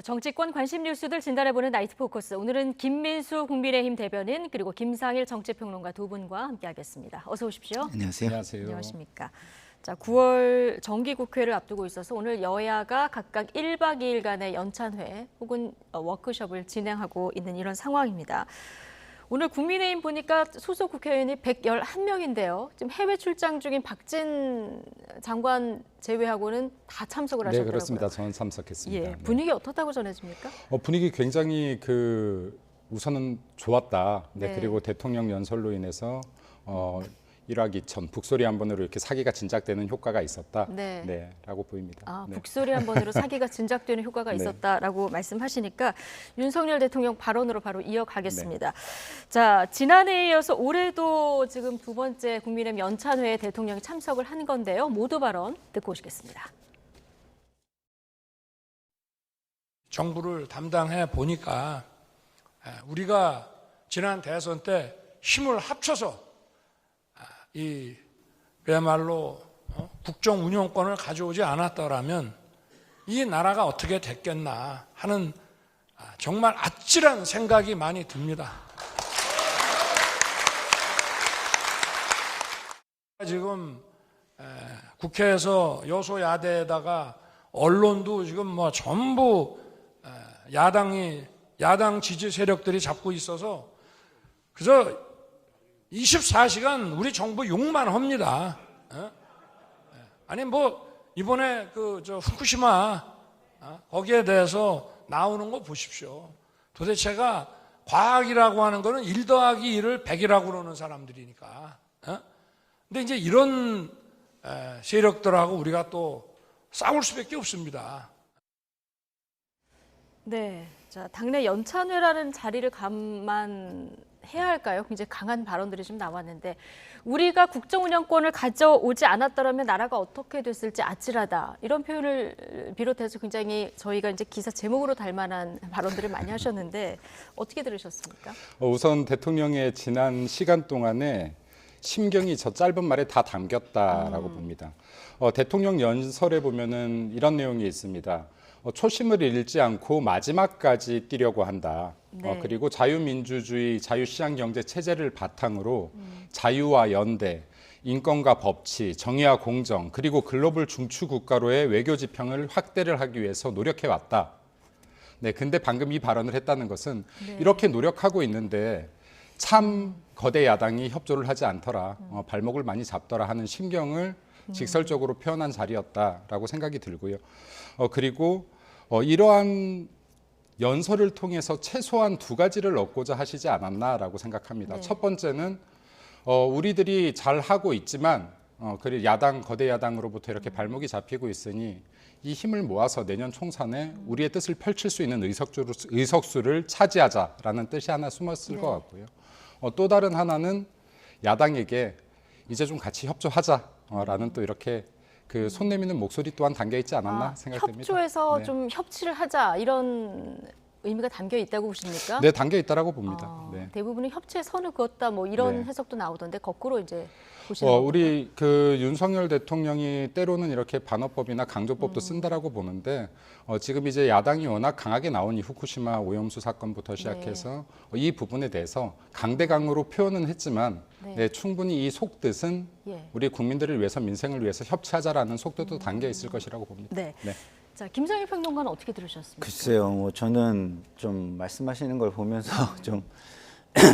정치권 관심 뉴스들 진단해보는 나이트 포커스. 오늘은 김민수 국민의힘 대변인 그리고 김상일 정치평론가 두 분과 함께하겠습니다. 어서 오십시오. 안녕하세요. 안녕하십니까. 자, 9월 정기국회를 앞두고 있어서 오늘 여야가 각각 1박 2일간의 연찬회 혹은 워크숍을 진행하고 있는 이런 상황입니다. 오늘 국민의힘 보니까 소속 국회의원이 111명인데요. 지금 해외 출장 중인 박진 장관 제외하고는 다 참석을 하셨더라고요. 네, 그렇습니다. 저는 참석했습니다. 예, 분위기 어떻다고 전해집니까? 분위기 굉장히 우선은 좋았다. 네, 네. 그리고 대통령 연설로 인해서 1박 2천 북소리 한 번으로 이렇게 사기가 진작되는 효과가 있었다. 네. 라고 보입니다. 네. 북소리 한 번으로 사기가 진작되는 효과가 네. 있었다라고 말씀하시니까 윤석열 대통령 발언으로 바로 이어가겠습니다. 자, 지난해에 이어서 올해도 지금 두 번째 국민의힘 연찬회에 대통령이 참석을 한 건데요. 모두 발언 듣고 오시겠습니다. 정부를 담당해 보니까 우리가 지난 대선 때 힘을 합쳐서 그야말로 국정 운영권을 가져오지 않았더라면 이 나라가 어떻게 됐겠나 하는 정말 아찔한 생각이 많이 듭니다. 지금 국회에서 여소야대에다가 언론도 지금 전부 야당 지지 세력들이 잡고 있어서 그래서 24시간 우리 정부 욕만 합니다. 아니 이번에 후쿠시마 거기에 대해서 나오는 거 보십시오. 도대체가 과학이라고 하는 거는 1 더하기 1을 100이라고 그러는 사람들이니까. 근데 이제 이런 세력들하고 우리가 또 싸울 수밖에 없습니다. 네, 자, 당내 연찬회라는 자리를 감안해야 할까요? 굉장히 강한 발언들이 좀 나왔는데 우리가 국정 운영권을 가져오지 않았더라면 나라가 어떻게 됐을지 아찔하다 이런 표현을 비롯해서 굉장히 저희가 이제 기사 제목으로 달 만한 발언들을 많이 하셨는데 어떻게 들으셨습니까? 우선 대통령의 지난 시간 동안에 심경이 저 짧은 말에 다 담겼다라고 봅니다. 대통령 연설에 보면은 이런 내용이 있습니다. 초심을 잃지 않고 마지막까지 뛰려고 한다. 네. 그리고 자유민주주의, 자유시장경제 체제를 바탕으로 자유와 연대, 인권과 법치, 정의와 공정, 그리고 글로벌 중추국가로의 외교 지평을 확대를 하기 위해서 노력해왔다. 네, 근데 방금 이 발언을 했다는 것은 이렇게 노력하고 있는데 참 거대 야당이 협조를 하지 않더라, 발목을 많이 잡더라 하는 심경을 직설적으로 표현한 자리였다라고 생각이 들고요. 그리고 이러한 연설을 통해서 최소한 두 가지를 얻고자 하시지 않았나라고 생각합니다. 네. 첫 번째는 우리들이 잘 하고 있지만 그리고 거대 야당으로부터 이렇게 발목이 잡히고 있으니 이 힘을 모아서 내년 총선에 우리의 뜻을 펼칠 수 있는 의석수를 차지하자라는 뜻이 하나 숨었을 것 같고요. 또 다른 하나는 야당에게 이제 좀 같이 협조하자라는 또 이렇게 손 내미는 목소리 또한 담겨 있지 않았나 생각됩니다. 협조해서 네. 좀 협치를 하자 이런 의미가 담겨 있다고 보십니까? 네, 담겨 있다라고 봅니다. 네. 대부분은 협치에 선을 그었다 이런 네. 해석도 나오던데 거꾸로 이제 보시는 거군요. 우리 윤석열 대통령이 때로는 이렇게 반어법이나 강조법도 쓴다라고 보는데 지금 이제 야당이 워낙 강하게 나온 이 후쿠시마 오염수 사건부터 시작해서 이 부분에 대해서 강대강으로 표현은 했지만 충분히 이 속뜻은 우리 국민들을 위해서 민생을 위해서 협치하자라는 속뜻도 담겨 있을 것이라고 봅니다. 네. 자, 김상일 평론가는 어떻게 들으셨습니까? 글쎄요, 저는 좀 말씀하시는 걸 보면서 좀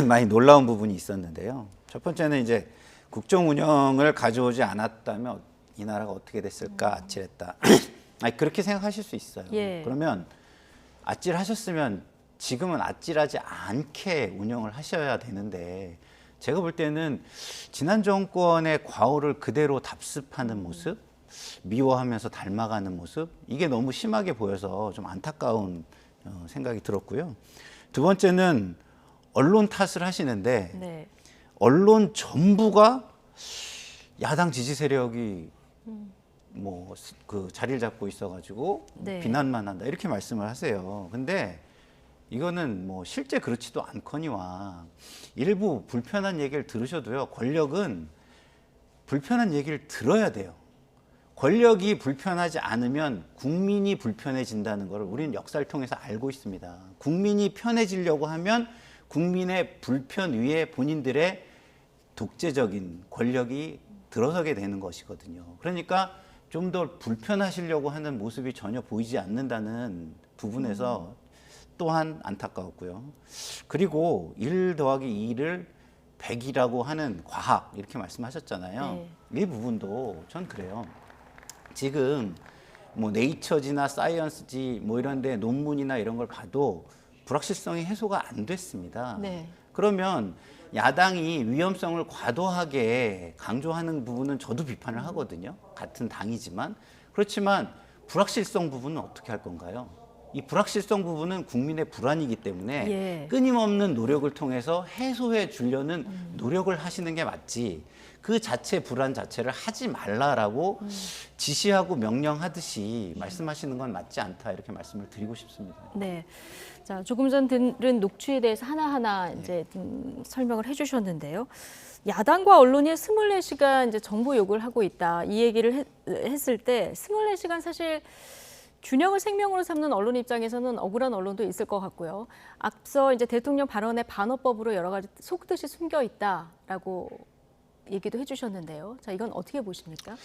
많이 놀라운 부분이 있었는데요. 첫 번째는 이제 국정 운영을 가져오지 않았다면 이 나라가 어떻게 됐을까 아찔했다. 아니, 그렇게 생각하실 수 있어요. 그러면 아찔하셨으면 지금은 아찔하지 않게 운영을 하셔야 되는데 제가 볼 때는 지난 정권의 과오를 그대로 답습하는 모습, 미워하면서 닮아가는 모습, 이게 너무 심하게 보여서 좀 안타까운 생각이 들었고요. 두 번째는 언론 탓을 하시는데 언론 전부가 야당 지지 세력이 자리를 잡고 있어가지고 비난만 한다 이렇게 말씀을 하세요. 근데 이거는 실제 그렇지도 않거니와 일부 불편한 얘기를 들으셔도요. 권력은 불편한 얘기를 들어야 돼요. 권력이 불편하지 않으면 국민이 불편해진다는 것을 우리는 역사를 통해서 알고 있습니다. 국민이 편해지려고 하면 국민의 불편 위에 본인들의 독재적인 권력이 들어서게 되는 것이거든요. 그러니까 좀 더 불편하시려고 하는 모습이 전혀 보이지 않는다는 부분에서 또한 안타까웠고요. 그리고 1 더하기 2를 100이라고 하는 과학 이렇게 말씀하셨잖아요. 이 부분도 전 그래요. 지금 뭐 네이처지나 사이언스지 뭐 이런 데 논문이나 이런 걸 봐도 불확실성이 해소가 안 됐습니다. 네. 그러면 야당이 위험성을 과도하게 강조하는 부분은 저도 비판을 하거든요. 같은 당이지만. 그렇지만 불확실성 부분은 어떻게 할 건가요? 이 불확실성 부분은 국민의 불안이기 때문에 예. 끊임없는 노력을 통해서 해소해 주려는 노력을 하시는 게 맞지, 그 자체 불안 자체를 하지 말라라고 지시하고 명령하듯이 말씀하시는 건 맞지 않다, 이렇게 말씀을 드리고 싶습니다. 네. 자, 조금 전 들은 녹취에 대해서 하나하나 이제 설명을 해주셨는데요. 야당과 언론이 24시간 이제 정보 요구를 하고 있다, 이 얘기를 했을 때 24시간 사실 균형을 생명으로 삼는 언론 입장에서는 억울한 언론도 있을 것 같고요. 앞서 이제 대통령 발언에 반어법으로 여러 가지 속뜻이 숨겨 있다라고 얘기도 해주셨는데요. 자, 이건 어떻게 보십니까?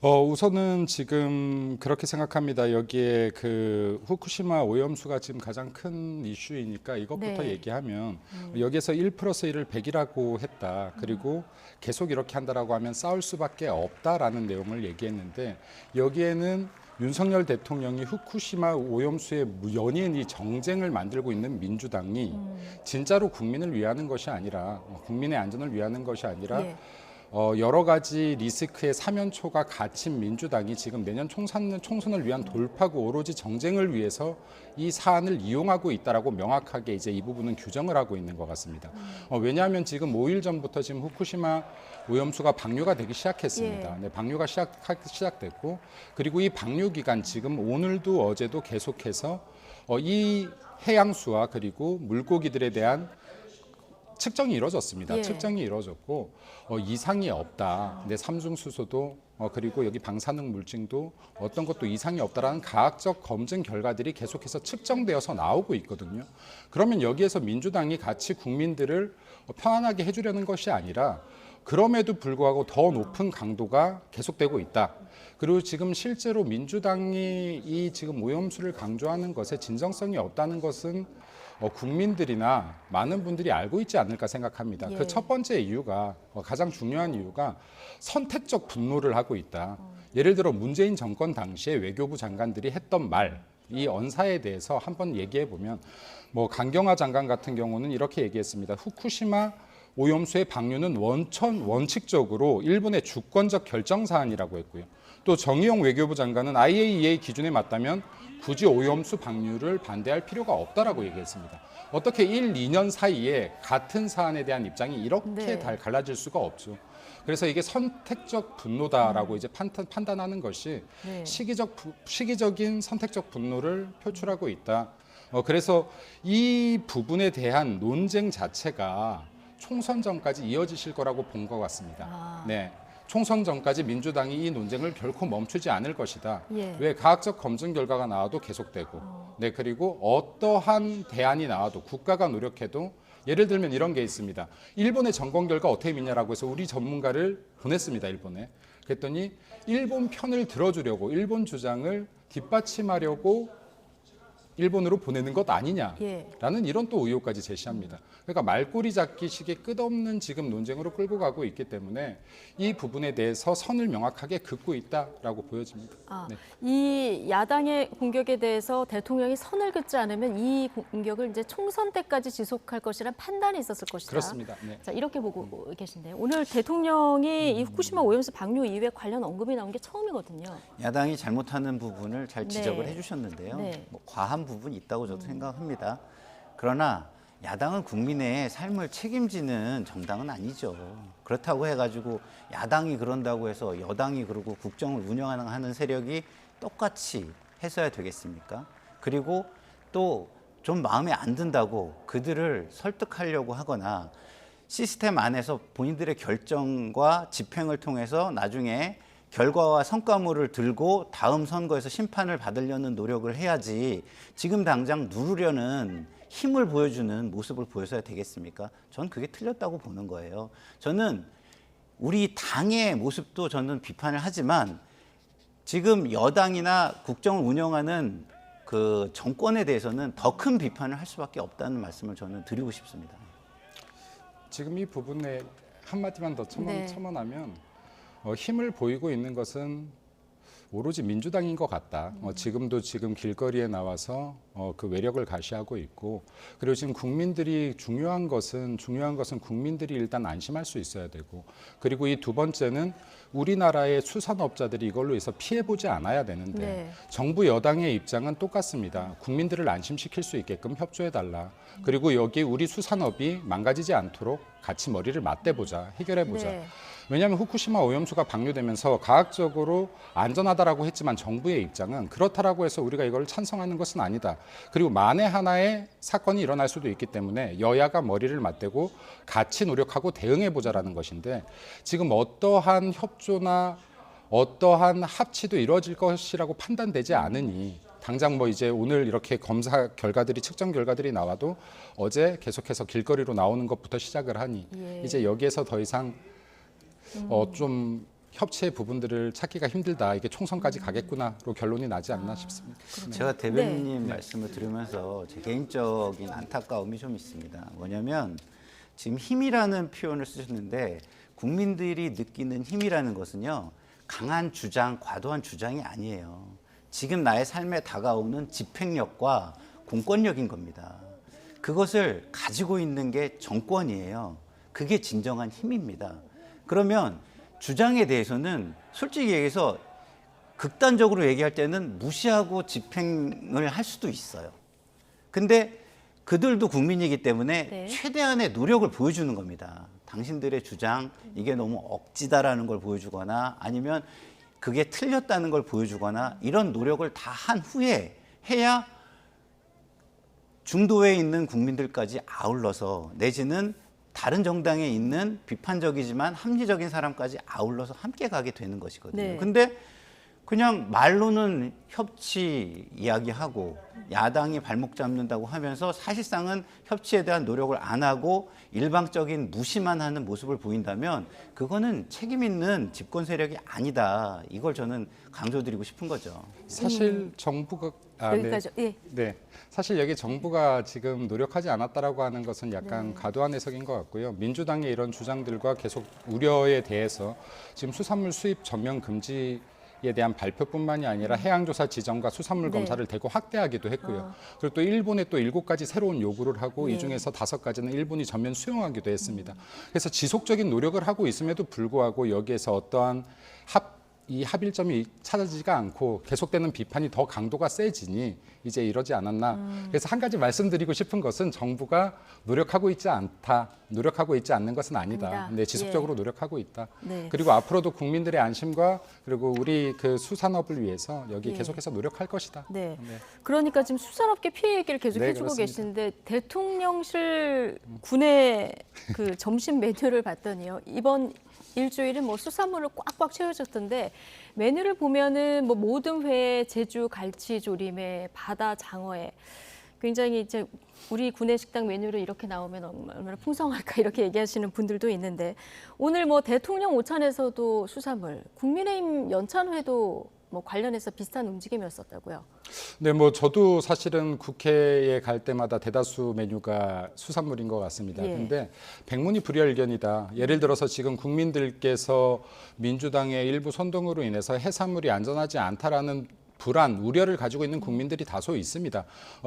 우선은 지금 그렇게 생각합니다. 여기에 그 후쿠시마 오염수가 지금 가장 큰 이슈이니까 이것부터 네. 얘기하면 여기에서 1+1을 100이라고 했다. 그리고 계속 이렇게 한다라고 하면 싸울 수밖에 없다라는 내용을 얘기했는데, 여기에는 윤석열 대통령이 후쿠시마 오염수의 연이은 이 정쟁을 만들고 있는 민주당이 진짜로 국민을 위하는 것이 아니라, 국민의 안전을 위하는 것이 아니라 예. 여러 가지 리스크의 사면초가 갇힌 민주당이 지금 내년 총선을 위한 돌파구, 오로지 정쟁을 위해서 이 사안을 이용하고 있다라고 명확하게 이제 이 부분은 규정을 하고 있는 것 같습니다. 왜냐하면 지금 5일 전부터 지금 후쿠시마 오염수가 방류가 되기 시작했습니다. 예. 네, 방류가 시작됐고, 그리고 이 방류 기간 지금 오늘도 어제도 계속해서 이 해양수와 그리고 물고기들에 대한 측정이 이루어졌습니다. 예. 측정이 이루어졌고 이상이 없다. 내 삼중수소도 그리고 여기 방사능 물질도 어떤 것도 이상이 없다라는 과학적 검증 결과들이 계속해서 측정되어서 나오고 있거든요. 그러면 여기에서 민주당이 같이 국민들을 편안하게 해주려는 것이 아니라 그럼에도 불구하고 더 높은 강도가 계속되고 있다. 그리고 지금 실제로 민주당이 이 지금 오염수를 강조하는 것에 진정성이 없다는 것은 국민들이나 많은 분들이 알고 있지 않을까 생각합니다. 예. 그 첫 번째 이유가, 가장 중요한 이유가 선택적 분노를 하고 있다. 예를 들어 문재인 정권 당시에 외교부 장관들이 했던 말, 이 언사에 대해서 한번 얘기해 보면, 뭐 강경화 장관 같은 경우는 이렇게 얘기했습니다. 후쿠시마 오염수의 방류는 원칙적으로 일본의 주권적 결정 사안이라고 했고요. 또 정의용 외교부 장관은 IAEA 기준에 맞다면 굳이 오염수 방류를 반대할 필요가 없다라고 얘기했습니다. 어떻게 1, 2년 사이에 같은 사안에 대한 입장이 이렇게 네. 갈라질 수가 없죠. 그래서 이게 선택적 분노다라고 이제 판단하는 것이 네. 시기적인 선택적 분노를 표출하고 있다. 그래서 이 부분에 대한 논쟁 자체가 총선 전까지 이어지실 거라고 본 것 같습니다. 네. 총선 전까지 민주당이 이 논쟁을 결코 멈추지 않을 것이다. 예. 왜 과학적 검증 결과가 나와도 계속되고, 네, 그리고 어떠한 대안이 나와도 국가가 노력해도, 예를 들면 이런 게 있습니다. 일본의 점검 결과 어떻게 믿냐라고 해서 우리 전문가를 보냈습니다, 일본에. 그랬더니 일본 편을 들어주려고, 일본 주장을 뒷받침하려고 일본으로 보내는 것 아니냐라는 예. 이런 또 의혹까지 제시합니다. 그러니까 말꼬리 잡기식의 끝없는 지금 논쟁으로 끌고 가고 있기 때문에 이 부분에 대해서 선을 명확하게 긋고 있다라고 보여집니다. 네. 이 야당의 공격에 대해서 대통령이 선을 긋지 않으면 이 공격을 이제 총선 때까지 지속할 것이란 판단이 있었을 것이다. 그렇습니다. 네. 자, 이렇게 보고 계신데요. 오늘 대통령이 이 후쿠시마 오염수 방류 이후에 관련 언급이 나온 게 처음이거든요. 야당이 잘못하는 부분을 잘 지적을 네. 해주셨는데요. 네. 뭐 과한 부분이 있다고 저도 생각합니다. 그러나 야당은 국민의 삶을 책임지는 정당은 아니죠. 그렇다고 해가지고 야당이 그런다고 해서 여당이 그러고 국정을 운영하는 세력이 똑같이 했어야 되겠습니까? 그리고 또 좀 마음에 안 든다고 그들을 설득하려고 하거나 시스템 안에서 본인들의 결정과 집행을 통해서 나중에 결과와 성과물을 들고 다음 선거에서 심판을 받으려는 노력을 해야지 지금 당장 누르려는 힘을 보여주는 모습을 보여서야 되겠습니까? 전 그게 틀렸다고 보는 거예요. 저는 우리 당의 모습도 저는 비판을 하지만 지금 여당이나 국정을 운영하는 그 정권에 대해서는 더 큰 비판을 할 수밖에 없다는 말씀을 저는 드리고 싶습니다. 지금 이 부분에 한마디만 더 네. 첨언하면 힘을 보이고 있는 것은 오로지 민주당인 것 같다. 지금도 지금 길거리에 나와서 그 외력을 가시하고 있고, 그리고 지금 국민들이 중요한 것은 국민들이 일단 안심할 수 있어야 되고, 그리고 이 두 번째는 우리나라의 수산업자들이 이걸로 해서 피해 보지 않아야 되는데 네. 정부 여당의 입장은 똑같습니다. 국민들을 안심시킬 수 있게끔 협조해 달라. 그리고 여기 우리 수산업이 망가지지 않도록 같이 머리를 맞대보자, 해결해보자. 네. 왜냐하면 후쿠시마 오염수가 방류되면서 과학적으로 안전하다라고 했지만 정부의 입장은 그렇다라고 해서 우리가 이걸 찬성하는 것은 아니다. 그리고 만에 하나의 사건이 일어날 수도 있기 때문에 여야가 머리를 맞대고 같이 노력하고 대응해보자라는 것인데, 지금 어떠한 협조나 어떠한 합치도 이루어질 것이라고 판단되지 않으니 당장 뭐 이제 오늘 이렇게 검사 결과들이 측정 결과들이 나와도 어제 계속해서 길거리로 나오는 것부터 시작을 하니 예. 이제 여기에서 더 이상 좀 협치의 부분들을 찾기가 힘들다. 이게 총선까지 가겠구나로 결론이 나지 않나 싶습니다. 제가 대변인님 말씀을 들으면서 제 개인적인 안타까움이 좀 있습니다. 뭐냐면 지금 힘이라는 표현을 쓰셨는데 국민들이 느끼는 힘이라는 것은요, 강한 주장, 과도한 주장이 아니에요. 지금 나의 삶에 다가오는 집행력과 공권력인 겁니다. 그것을 가지고 있는 게 정권이에요. 그게 진정한 힘입니다. 그러면 주장에 대해서는 솔직히 얘기해서 극단적으로 얘기할 때는 무시하고 집행을 할 수도 있어요. 근데 그들도 국민이기 때문에 네. 최대한의 노력을 보여주는 겁니다. 당신들의 주장, 이게 너무 억지다라는 걸 보여주거나 아니면 그게 틀렸다는 걸 보여주거나 이런 노력을 다 한 후에 해야 중도에 있는 국민들까지 아울러서 내지는 다른 정당에 있는 비판적이지만 합리적인 사람까지 아울러서 함께 가게 되는 것이거든요. 네. 근데 그냥 말로는 협치 이야기하고 야당이 발목 잡는다고 하면서 사실상은 협치에 대한 노력을 안 하고 일방적인 무시만 하는 모습을 보인다면 그거는 책임 있는 집권 세력이 아니다. 이걸 저는 강조드리고 싶은 거죠. 사실 정부가 여기까지. 예. 네. 사실 여기 정부가 지금 노력하지 않았다라고 하는 것은 약간 네. 과도한 해석인 것 같고요. 민주당의 이런 주장들과 계속 우려에 대해서 지금 수산물 수입 전면 금지에 대한 발표뿐만이 아니라 해양조사 지정과 수산물 네. 검사를 대거 확대하기도 했고요. 그리고 또 일본에 또 7가지 새로운 요구를 하고 네. 이 중에서 5가지는 일본이 전면 수용하기도 했습니다. 그래서 지속적인 노력을 하고 있음에도 불구하고 여기에서 어떠한 이 합일점이 찾아지지가 않고 계속되는 비판이 더 강도가 세지니 이제 이러지 않았나. 그래서 한 가지 말씀드리고 싶은 것은 정부가 노력하고 있지 않다. 노력하고 있지 않는 것은 아니다. 아니다. 네, 지속적으로 노력하고 있다. 네. 그리고 앞으로도 국민들의 안심과 그리고 우리 그 수산업을 위해서 여기 예. 계속해서 노력할 것이다. 네. 네. 그러니까 지금 수산업계 피해 얘기를 계속 네, 해주고 그렇습니다. 계시는데 대통령실 군의 그 점심 메뉴를 봤더니요. 이번 일주일은 뭐 수산물로 꽉꽉 채워졌던데 메뉴를 보면은 뭐 모든 회, 제주 갈치 조림에 바다 장어에 굉장히 이제 우리 군의 식당 메뉴를 이렇게 나오면 얼마나 풍성할까 이렇게 얘기하시는 분들도 있는데 오늘 뭐 대통령 오찬에서도 수산물, 국민의힘 연찬회도 뭐 관련해서 비슷한 움직임이었었다고요. 네, 뭐 저도 사실은 국회에 갈 때마다 대다수 메뉴가 수산물인 것 같습니다. 예. 근데 백문이 불여일견이다. 예를 들어서 지금 국민들께서 민주당의 일부 선동으로 인해서 해산물이 안전하지 않다라는 불안, 우려를 가지고 있는 국민들이 다소 있습니다.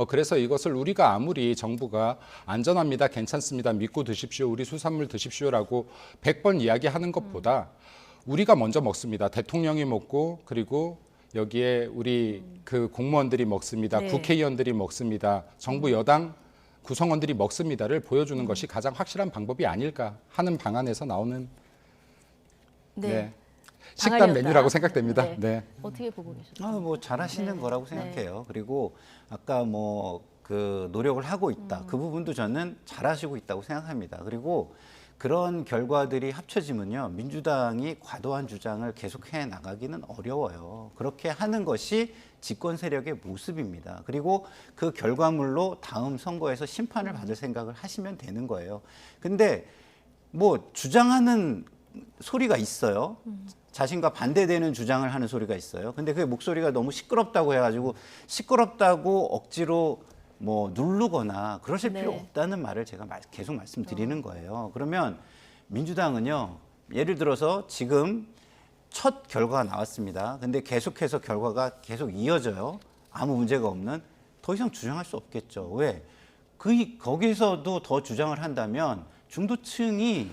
그래서 이것을 우리가 아무리 정부가 안전합니다, 괜찮습니다, 믿고 드십시오, 우리 수산물 드십시오라고 100번 이야기하는 것보다 우리가 먼저 먹습니다. 대통령이 먹고 그리고 여기에 우리 그 공무원들이 먹습니다. 네. 국회의원들이 먹습니다. 정부 여당 구성원들이 먹습니다를 보여주는 것이 가장 확실한 방법이 아닐까 하는 방안에서 나오는 네. 식단 방안이었다. 메뉴라고 생각됩니다. 네. 네. 어떻게 보고 계셨어요? 뭐 잘하시는 네. 거라고 생각해요. 그리고 아까 뭐 그 노력을 하고 있다. 그 부분도 저는 잘하시고 있다고 생각합니다. 그리고 그런 결과들이 합쳐지면요, 민주당이 과도한 주장을 계속해 나가기는 어려워요. 그렇게 하는 것이 집권 세력의 모습입니다. 그리고 그 결과물로 다음 선거에서 심판을 받을 생각을 하시면 되는 거예요. 근데 뭐 주장하는 소리가 있어요. 자신과 반대되는 주장을 하는 소리가 있어요. 근데 그 목소리가 너무 시끄럽다고 해가지고 시끄럽다고 억지로 뭐 누르거나 그러실 필요 없다는 말을 제가 계속 말씀드리는 거예요. 그러면 민주당은요, 예를 들어서 지금 첫 결과가 나왔습니다. 근데 계속해서 결과가 계속 이어져요. 아무 문제가 없는. 더 이상 주장할 수 없겠죠. 왜? 거기서도 더 주장을 한다면 중도층이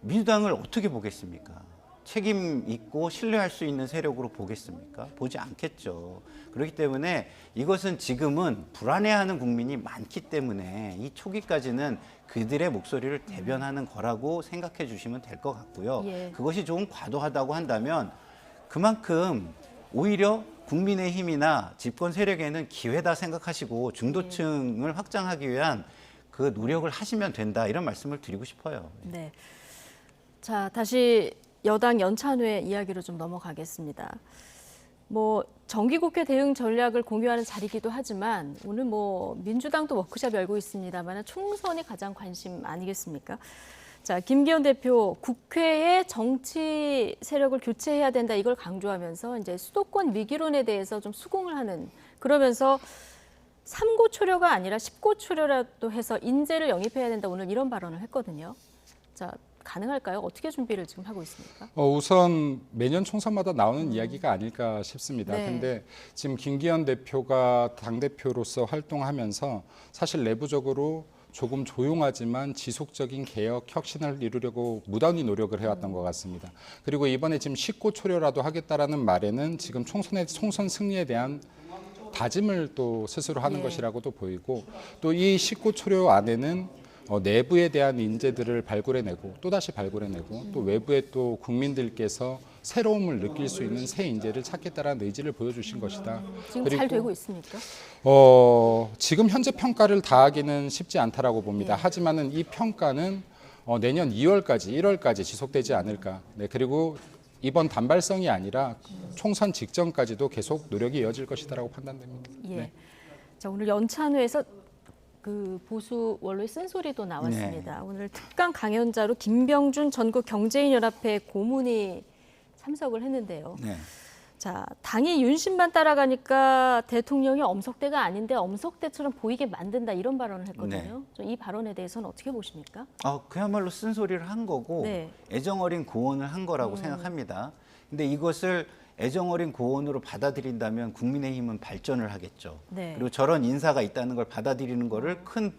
민주당을 어떻게 보겠습니까? 책임 있고 신뢰할 수 있는 세력으로 보겠습니까? 보지 않겠죠. 그렇기 때문에 이것은 지금은 불안해하는 국민이 많기 때문에 이 초기까지는 그들의 목소리를 대변하는 거라고 생각해 주시면 될 것 같고요. 예. 그것이 조금 과도하다고 한다면 그만큼 오히려 국민의힘이나 집권 세력에는 기회다 생각하시고 중도층을 확장하기 위한 그 노력을 하시면 된다, 이런 말씀을 드리고 싶어요. 네. 자, 다시 여당 연찬회 이야기로 좀 넘어가겠습니다. 뭐 정기국회 대응 전략을 공유하는 자리이기도 하지만 오늘 뭐 민주당도 워크숍 열고 있습니다만 총선이 가장 관심 아니겠습니까? 자, 김기현 대표 국회의 정치 세력을 교체해야 된다, 이걸 강조하면서 이제 수도권 위기론에 대해서 좀 수긍을 하는, 그러면서 3고 초려가 아니라 10고 초려라도 해서 인재를 영입해야 된다, 오늘 이런 발언을 했거든요. 자, 가능할까요? 어떻게 준비를 지금 하고 있습니까? 우선 매년 총선마다 나오는 이야기가 아닐까 싶습니다. 네. 근데 지금 김기현 대표가 당대표로서 활동하면서 사실 내부적으로 조금 조용하지만 지속적인 개혁, 혁신을 이루려고 무단히 노력을 해왔던 것 같습니다. 그리고 이번에 지금 10고 초려라도 하겠다라는 말에는 지금 총선 승리에 대한 다짐을 또 스스로 하는 것이라고도 보이고, 또 이 10고 초려 안에는 내부에 대한 인재들을 발굴해내고 또다시 발굴해내고 또 외부에 또 국민들께서 새로움을 느낄 수 있는 새 인재를 찾겠다라는 의지를 보여주신 것이다. 지금 잘 되고 있습니까? 지금 현재 평가를 다 하기는 쉽지 않다라고 봅니다. 하지만은 이 평가는 내년 2월까지, 1월까지 지속되지 않을까. 네, 그리고 이번 단발성이 아니라 총선 직전까지도 계속 노력이 이어질 것이다라고 판단됩니다. 예. 네. 자, 오늘 연찬회에서 그 보수 원로의 쓴소리도 나왔습니다. 오늘 특강 강연자로 김병준 전국경제인연합회 고문이 참석을 했는데요. 네. 자, 당이 윤심만 따라가니까 대통령이 엄석대가 아닌데 엄석대처럼 보이게 만든다, 이런 발언을 했거든요. 이 발언에 대해서는 어떻게 보십니까? 그야말로 쓴소리를 한 거고 네. 애정어린 고언을 한 거라고 생각합니다. 근데 이것을 애정어린 고언으로 받아들인다면 국민의힘은 발전을 하겠죠. 네. 그리고 저런 인사가 있다는 걸 받아들이는 거를 큰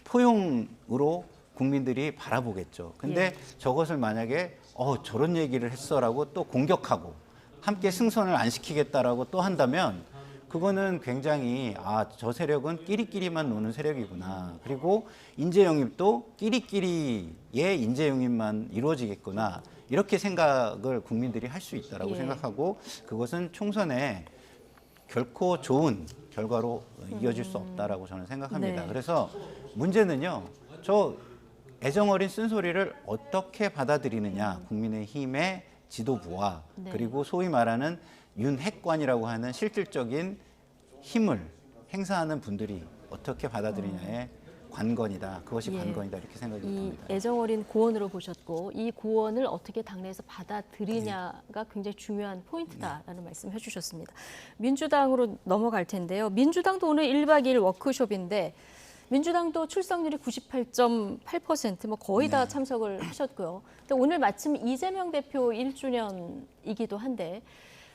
포용으로 국민들이 바라보겠죠. 근데 저것을 만약에 저런 얘기를 했어라고 또 공격하고 함께 승선을 안 시키겠다라고 또 한다면 그거는 굉장히 저 세력은 끼리끼리만 노는 세력이구나. 그리고 인재 영입도 끼리끼리의 인재 영입만 이루어지겠구나. 이렇게 생각을 국민들이 할 수 있다라고 생각하고 그것은 총선에 결코 좋은 결과로 이어질 수 없다라고 저는 생각합니다. 네. 그래서 문제는요, 저 애정어린 쓴소리를 어떻게 받아들이느냐, 국민의힘의 지도부와 그리고 소위 말하는 윤핵관이라고 하는 실질적인 힘을 행사하는 분들이 어떻게 받아들이냐의 관건이다. 그것이 관건이다, 이렇게 생각이 듭니다. 이 애정어린 고언으로 보셨고 이 고언을 어떻게 당내에서 받아들이냐가 굉장히 중요한 포인트다라는 말씀 해주셨습니다. 민주당으로 넘어갈 텐데요. 민주당도 오늘 1박 2일 워크숍인데 민주당도 출석률이 98.8%, 뭐 거의 다 참석을 하셨고요. 근데 오늘 마침 이재명 대표 1주년이기도 한데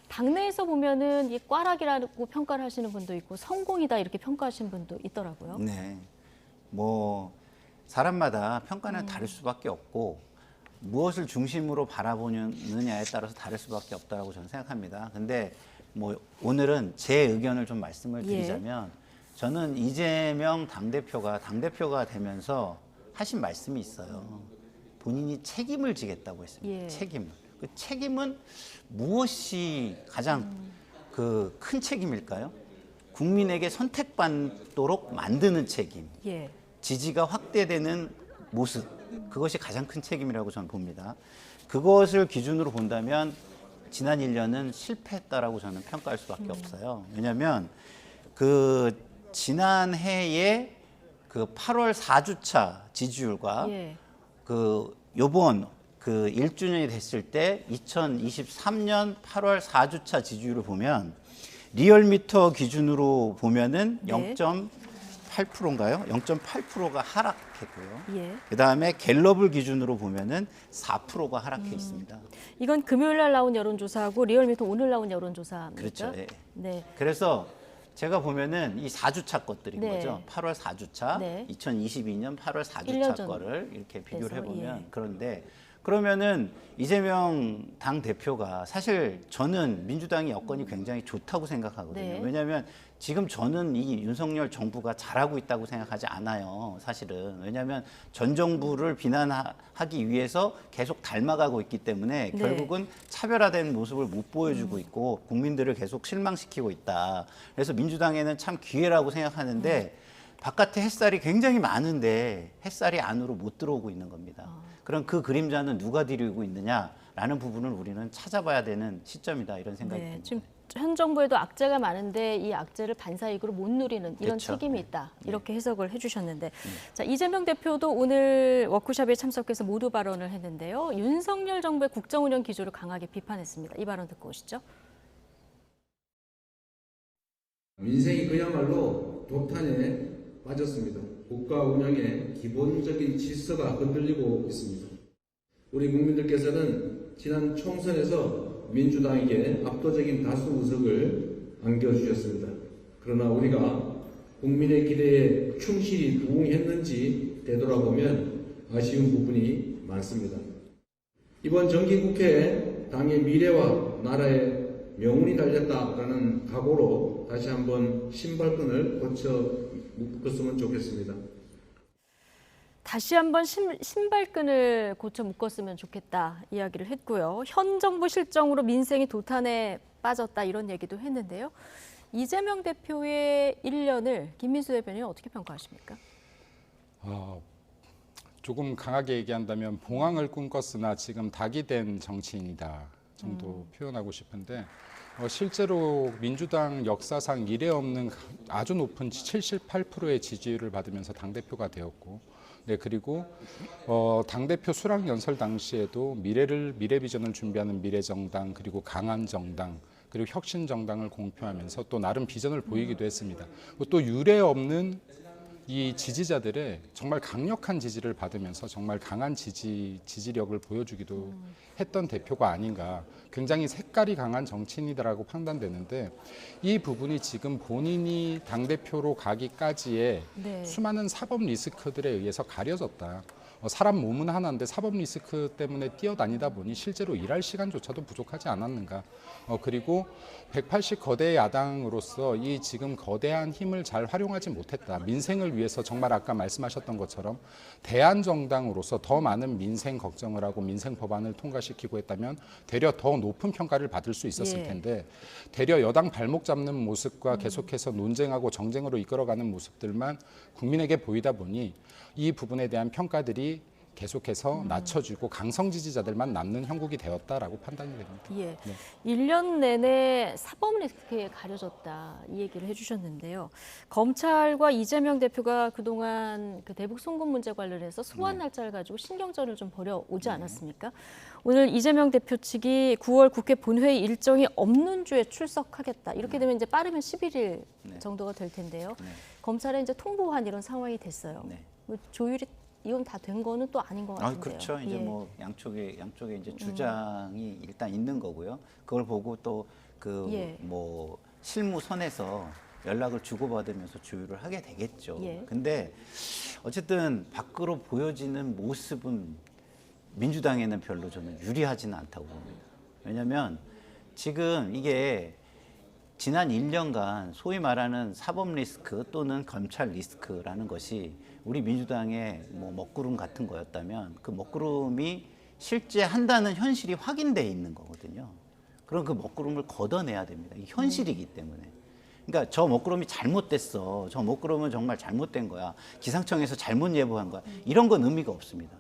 당내에서 보면은 이 꽈락이라고 평가를 하시는 분도 있고 성공이다 이렇게 평가하시는 분도 있더라고요. 네. 뭐 사람마다 평가는 다를 수밖에 없고 무엇을 중심으로 바라보느냐에 따라서 다를 수밖에 없다고 저는 생각합니다. 근데 뭐 오늘은 제 의견을 좀 말씀을 드리자면 저는 이재명 당대표가 되면서 하신 말씀이 있어요. 본인이 책임을 지겠다고 했습니다. 책임. 그 책임은 무엇이 가장 그 큰 책임일까요? 국민에게 선택받도록 만드는 책임. 지지가 확대되는 모습. 그것이 가장 큰 책임이라고 저는 봅니다. 그것을 기준으로 본다면 지난 1년은 실패했다라고 저는 평가할 수밖에 없어요. 왜냐하면 그 지난 해에 그 8월 4주차 지지율과 예. 그 요번 그 1주년이 됐을 때 2023년 8월 4주차 지지율을 보면 리얼미터 기준으로 보면은 네. 0.8%인가요? 0.8%가 하락했고요. 예. 그다음에 갤럽을 기준으로 보면은 4%가 하락해 있습니다. 이건 금요일 날 나온 여론조사하고 리얼미터 오늘 나온 여론조사입니까? 그렇죠. 예. 네. 그래서 제가 보면은 이 4주차 것들인 네. 거죠. 8월 4주차, 네. 2022년 8월 1년 4주차 전 거를 이렇게 비교를 그래서, 해보면 예. 그런데 그러면은 이재명 당 대표가 사실 저는 민주당이 여건이 굉장히 좋다고 생각하거든요. 네. 왜냐하면 지금 저는 이 윤석열 정부가 잘하고 있다고 생각하지 않아요. 사실은 왜냐하면 전 정부를 비난하기 위해서 계속 닮아가고 있기 때문에 네. 결국은 차별화된 모습을 못 보여주고 있고 국민들을 계속 실망시키고 있다. 그래서 민주당에는 참 기회라고 생각하는데 바깥에 햇살이 굉장히 많은데 햇살이 안으로 못 들어오고 있는 겁니다. 그럼 그 그림자는 누가 드리고 있느냐라는 부분을 우리는 찾아봐야 되는 시점이다 이런 생각이 네. 듭니다. 지금 현 정부에도 악재가 많은데 이 악재를 반사이익으로 못 누리는 이런 그렇죠. 책임이 있다. 이렇게 해석을 해주셨는데 자, 이재명 대표도 오늘 워크숍에 참석해서 모두 발언을 했는데요. 윤석열 정부의 국정운영 기조를 강하게 비판했습니다. 이 발언 듣고 오시죠. 민생이 그야말로 도탄에 빠졌습니다. 국가 운영의 기본적인 질서가 흔들리고 있습니다. 우리 국민들께서는 지난 총선에서 민주당에게 압도적인 다수 의석을 안겨주셨습니다. 그러나 우리가 국민의 기대에 충실히 부응했는지 되돌아보면 아쉬운 부분이 많습니다. 이번 정기국회에 당의 미래와 나라의 명운이 달렸다라는 각오로 다시 한번 신발끈을 고쳐 묶었으면 좋겠습니다. 다시 한번 신발끈을 고쳐 묶었으면 좋겠다 이야기를 했고요. 현 정부 실정으로 민생이 도탄에 빠졌다 이런 얘기도 했는데요. 이재명 대표의 1년을 김민수 대표님 어떻게 평가하십니까? 조금 강하게 얘기한다면 봉황을 꿈꿨으나 지금 닭이 된 정치인이다 정도 표현하고 싶은데 실제로 민주당 역사상 이례 없는 아주 높은 78%의 지지율을 받으면서 당대표가 되었고 그리고 당대표 수락 연설 당시에도 미래 비전을 준비하는 미래정당 그리고 강한정당 그리고 혁신정당을 공표하면서 또 나름 비전을 보이기도 했습니다. 또 유례 없는 이 지지자들의 정말 강력한 지지를 받으면서 정말 강한 지지력을 보여주기도 했던 대표가 아닌가. 굉장히 색깔이 강한 정치인이다라고 판단되는데 이 부분이 지금 본인이 당대표로 가기까지의 네. 수많은 사법 리스크들에 의해서 가려졌다. 사람 몸은 하나인데 사법 리스크 때문에 뛰어다니다 보니 실제로 일할 시간조차도 부족하지 않았는가. 그리고 180 거대 야당으로서 이 지금 거대한 힘을 잘 활용하지 못했다. 민생을 위해서 정말 아까 말씀하셨던 것처럼 대안정당으로서 더 많은 민생 걱정을 하고 민생 법안을 통과시키고 했다면 되려 더 높은 평가를 받을 수 있었을 텐데 되려 여당 발목 잡는 모습과 계속해서 논쟁하고 정쟁으로 이끌어가는 모습들만 국민에게 보이다 보니 이 부분에 대한 평가들이 계속해서 낮춰지고 강성 지지자들만 남는 형국이 되었다라고 판단이 됩니다. 예. 네. 1년 내내 사법 리스크에 가려졌다 이 얘기를 해주셨는데요. 검찰과 이재명 대표가 그동안 그 대북 송금 문제 관련해서 소환 날짜를 가지고 신경전을 좀 벌여오지 않았습니까? 오늘 이재명 대표 측이 9월 국회 본회의 일정이 없는 주에 출석하겠다. 이렇게 되면 이제 빠르면 11일 정도가 될 텐데요. 검찰에 이제 통보한 이런 상황이 됐어요. 뭐 조율이 이건 다 된 거는 또 아닌 것 같은데요. 그렇죠. 이제 예. 뭐 양쪽에 이제 주장이 일단 있는 거고요. 그걸 보고 또 그 뭐 실무선에서 연락을 주고받으면서 조율을 하게 되겠죠. 예. 근데 어쨌든 밖으로 보여지는 모습은 민주당에는 별로 저는 유리하지는 않다고 봅니다. 왜냐하면 지금 이게 지난 1년간 소위 말하는 사법 리스크 또는 검찰 리스크라는 것이 우리 민주당의 뭐 먹구름 같은 거였다면 그 먹구름이 실제 한다는 현실이 확인돼 있는 거거든요. 그럼 그 먹구름을 걷어내야 됩니다. 이게 현실이기 때문에. 그러니까 저 먹구름이 잘못됐어. 저 먹구름은 정말 잘못된 거야. 기상청에서 잘못 예보한 거야. 이런 건 의미가 없습니다.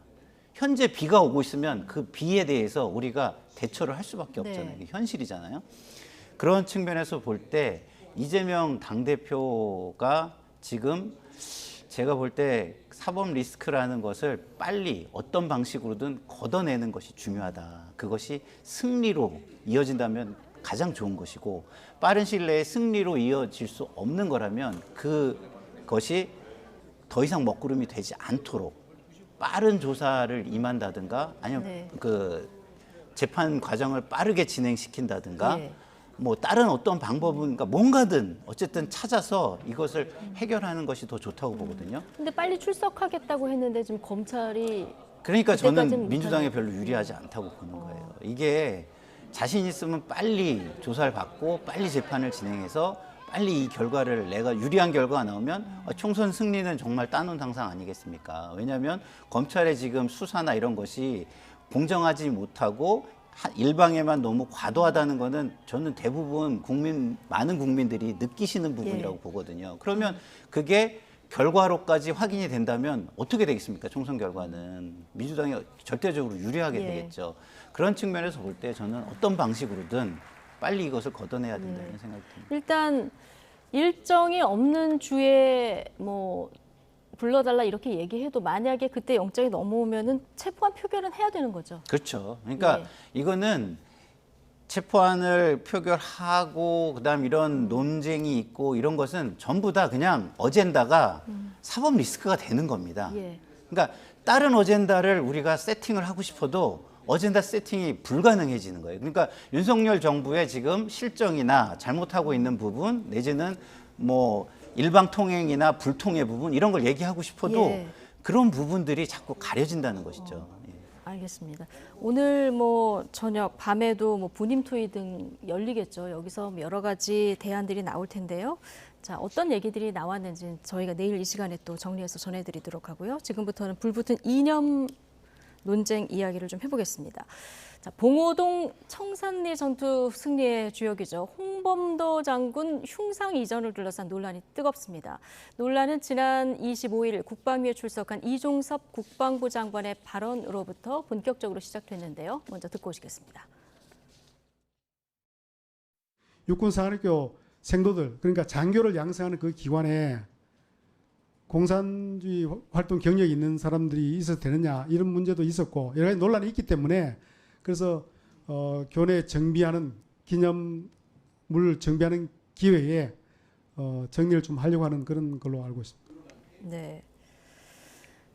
현재 비가 오고 있으면 그 비에 대해서 우리가 대처를 할 수밖에 없잖아요. 네. 이게 현실이잖아요. 그런 측면에서 볼 때 이재명 당대표가 지금 제가 볼 때 사법 리스크라는 것을 빨리 어떤 방식으로든 걷어내는 것이 중요하다. 그것이 승리로 이어진다면 가장 좋은 것이고, 빠른 시일 내에 승리로 이어질 수 없는 거라면 그것이 더 이상 먹구름이 되지 않도록 빠른 조사를 임한다든가 아니면 네. 그 재판 과정을 빠르게 진행시킨다든가 예. 뭐 다른 어떤 방법은 그러니까 뭔가든 어쨌든 찾아서 이것을 해결하는 것이 더 좋다고 보거든요. 근데 빨리 출석하겠다고 했는데 지금 검찰이 그러니까 그때까지는 저는 민주당에 못하는- 별로 유리하지 않다고 보는 거예요. 이게 자신 있으면 빨리 조사를 받고 빨리 재판을 진행해서 빨리 이 결과를 내가 유리한 결과가 나오면 총선 승리는 정말 따놓은 당상 아니겠습니까? 왜냐하면 검찰의 지금 수사나 이런 것이 공정하지 못하고 일방에만 너무 과도하다는 거는 저는 대부분 많은 국민들이 느끼시는 부분이라고 예. 보거든요. 그러면 그게 결과로까지 확인이 된다면 어떻게 되겠습니까? 총선 결과는 민주당이 절대적으로 유리하게 예. 되겠죠. 그런 측면에서 볼 때 저는 어떤 방식으로든 빨리 이것을 걷어내야 된다는 생각이 듭니다. 일단 일정이 없는 주에 뭐 불러달라 이렇게 얘기해도 만약에 그때 영장이 넘어오면은 체포한 표결은 해야 되는 거죠. 그렇죠. 그러니까 네. 이거는 체포안을 표결하고 그다음 이런 논쟁이 있고 이런 것은 전부 다 그냥 어젠다가 사법 리스크가 되는 겁니다. 예. 그러니까 다른 어젠다를 우리가 세팅을 하고 싶어도 어젠다 세팅이 불가능해지는 거예요. 그러니까 윤석열 정부의 지금 실정이나 잘못하고 있는 부분 내지는 뭐 일방 통행이나 불통의 부분 이런 걸 얘기하고 싶어도 예. 그런 부분들이 자꾸 가려진다는 것이죠. 예. 알겠습니다. 오늘 뭐 저녁 밤에도 뭐 분임 토의 등 열리겠죠. 여기서 여러 가지 대안들이 나올 텐데요. 자, 어떤 얘기들이 나왔는지 저희가 내일 이 시간에 또 정리해서 전해드리도록 하고요. 지금부터는 불붙은 이념 논쟁 이야기를 좀 해보겠습니다. 자, 봉오동 청산리 전투 승리의 주역이죠. 홍범도 장군 흉상 이전을 둘러싼 논란이 뜨겁습니다. 논란은 지난 25일 국방위에 출석한 이종섭 국방부 장관의 발언으로부터 본격적으로 시작됐는데요. 먼저 듣고 오시겠습니다. 육군사관학교 생도들, 그러니까 장교를 양성하는 그 기관에 공산주의 활동 경력이 있는 사람들이 있어도 되느냐 이런 문제도 있었고 여러 가지 논란이 있기 때문에 그래서 교내 정비하는 기념물 정비하는 기회에 정리를 좀 하려고 하는 그런 걸로 알고 있습니다. 네.